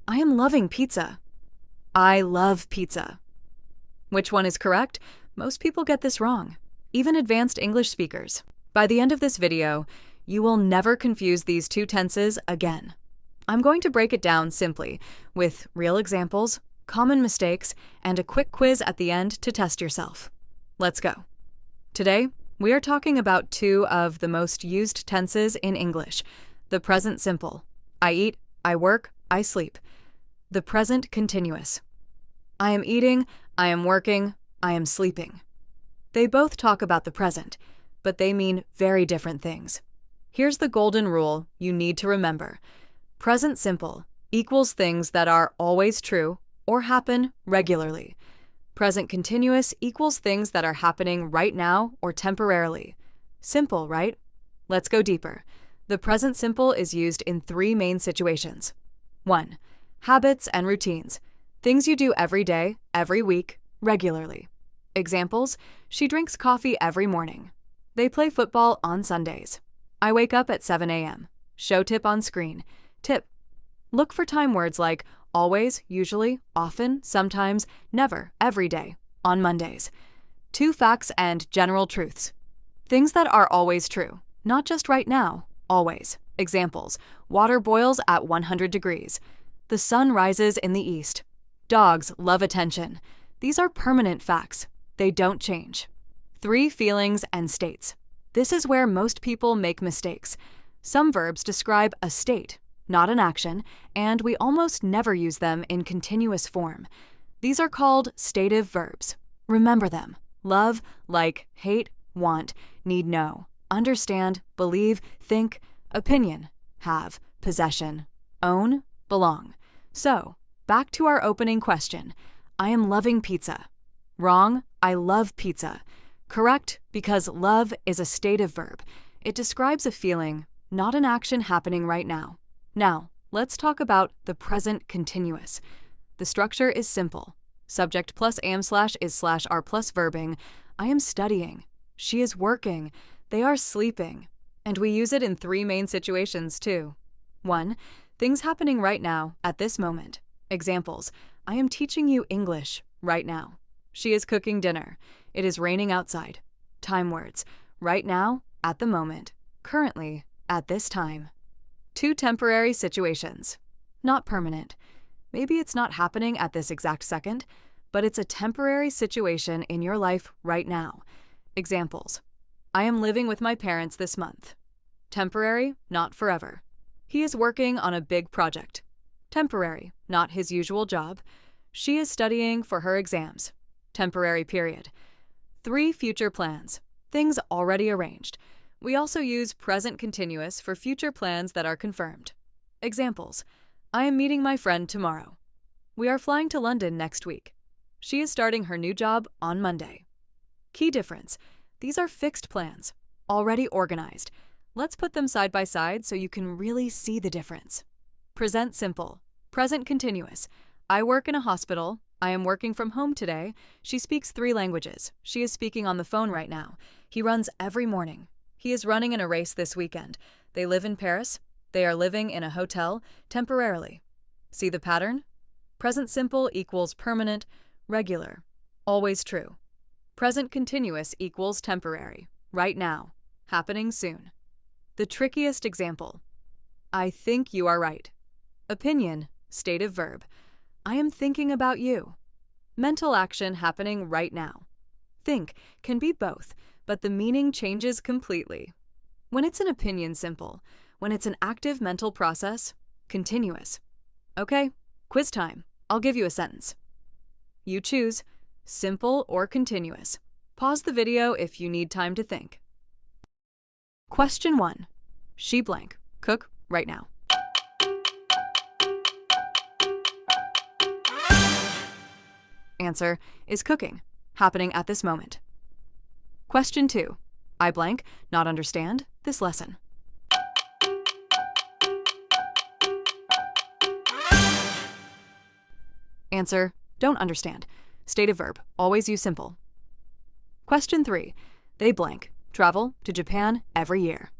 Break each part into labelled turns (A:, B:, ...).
A: I am loving pizza. I love pizza. Which one is correct? Most people get this wrong, even advanced English speakers. By the end of this video, you will never confuse these two tenses again. I'm going to break it down simply with real examples, common mistakes, and a quick quiz at the end to test yourself. Let's go. Today, we are talking about two of the most used tenses in English. The present simple. I eat, I work, I sleep. The present continuous. I am eating, I am working, I am sleeping. They both talk about the present, but they mean very different things. Here's the golden rule you need to remember. Present simple equals things that are always true or happen regularly. Present continuous equals things that are happening right now or temporarily. Simple, right? Let's go deeper. The present simple is used in three main situations. 1. Habits and routines. Things you do every day, every week, regularly. Examples: she drinks coffee every morning. They play football on Sundays. I wake up at 7 a.m. Show tip on screen. Tip: look for time words like always, usually, often, sometimes, never, every day, on Mondays. 2 facts and general truths. Things that are always true, not just right now, always. Examples: water boils at 100 degrees. The sun rises in the east. Dogs love attention. These are permanent facts. They don't change. 3 feelings and states. This is where most people make mistakes. Some verbs describe a state, not an action, and we almost never use them in continuous form. These are called stative verbs. Remember them: love, like, hate, want, need know, understand, believe, think, opinion, have, possession, own, belong. So, back to our opening question. I am loving pizza. Wrong, I love pizza. Correct, because love is a stative verb. It describes a feeling, not an action happening right now. Now, let's talk about the present continuous. The structure is simple. Subject plus am slash is slash are plus verbing. I am studying. She is working. They are sleeping. And we use it in 3 main situations too. 1. Things happening right now, at this moment. Examples: I am teaching you English right now. She is cooking dinner. It is raining outside. Time words: right now, at the moment, currently, at this time. 2 temporary situations. Not permanent. Maybe it's not happening at this exact second, but it's a temporary situation in your life right now. Examples: I am living with my parents this month. Temporary, not forever. He is working on a big project. Temporary, not his usual job. She is studying for her exams. Temporary period. 3 future plans. Things already arranged. We also use present continuous for future plans that are confirmed. Examples: I am meeting my friend tomorrow. We are flying to London next week. She is starting her new job on Monday. Key difference: these are fixed plans, already organized. Let's put them side by side so you can really see the difference. Present simple. Present continuous. I work in a hospital. I am working from home today. She speaks 3 languages. She is speaking on the phone right now. He runs every morning. He is running in a race this weekend. They live in Paris. They are living in a hotel temporarily. See the pattern? Present simple equals permanent, regular, always true. Present continuous equals temporary, right now, happening soon. The trickiest example: I think you are right. Opinion, stative verb. I am thinking about you. Mental action happening right now. Think can be both, but the meaning changes completely. When it's an opinion, simple. When it's an active mental process, continuous. Okay, quiz time. I'll give you a sentence. You choose, simple or continuous. Pause the video if you need time to think. Question 1. She blank. Cook right now. Answer is cooking, happening at this moment. Question 2. I blank, not understand, this lesson. Answer, don't understand. Stative verb, always use simple. Question 3. They blank, travel to Japan every year.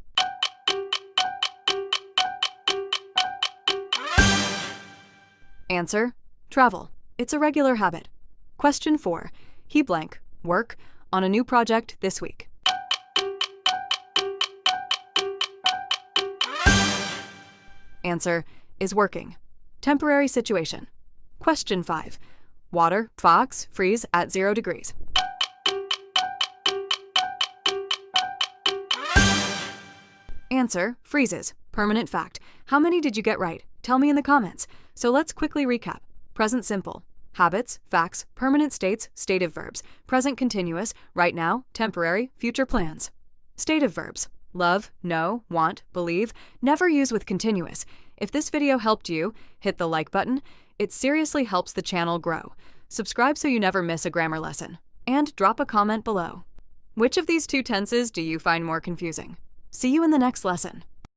A: Answer: travel. It's a regular habit. Question 4. He blank, work, on a new project this week. Answer: is working. Temporary situation. Question 5. Water, fox, freeze at 0 degrees. Answer: freezes. Permanent fact. How many did you get right? Tell me in the comments. So let's quickly recap. Present simple. Habits, facts, permanent states, stative verbs. Present continuous, right now, temporary, future plans. Stative verbs. Love, know, want, believe. Never use with continuous. If this video helped you, hit the like button. It seriously helps the channel grow. Subscribe so you never miss a grammar lesson. And drop a comment below. Which of these two tenses do you find more confusing? See you in the next lesson.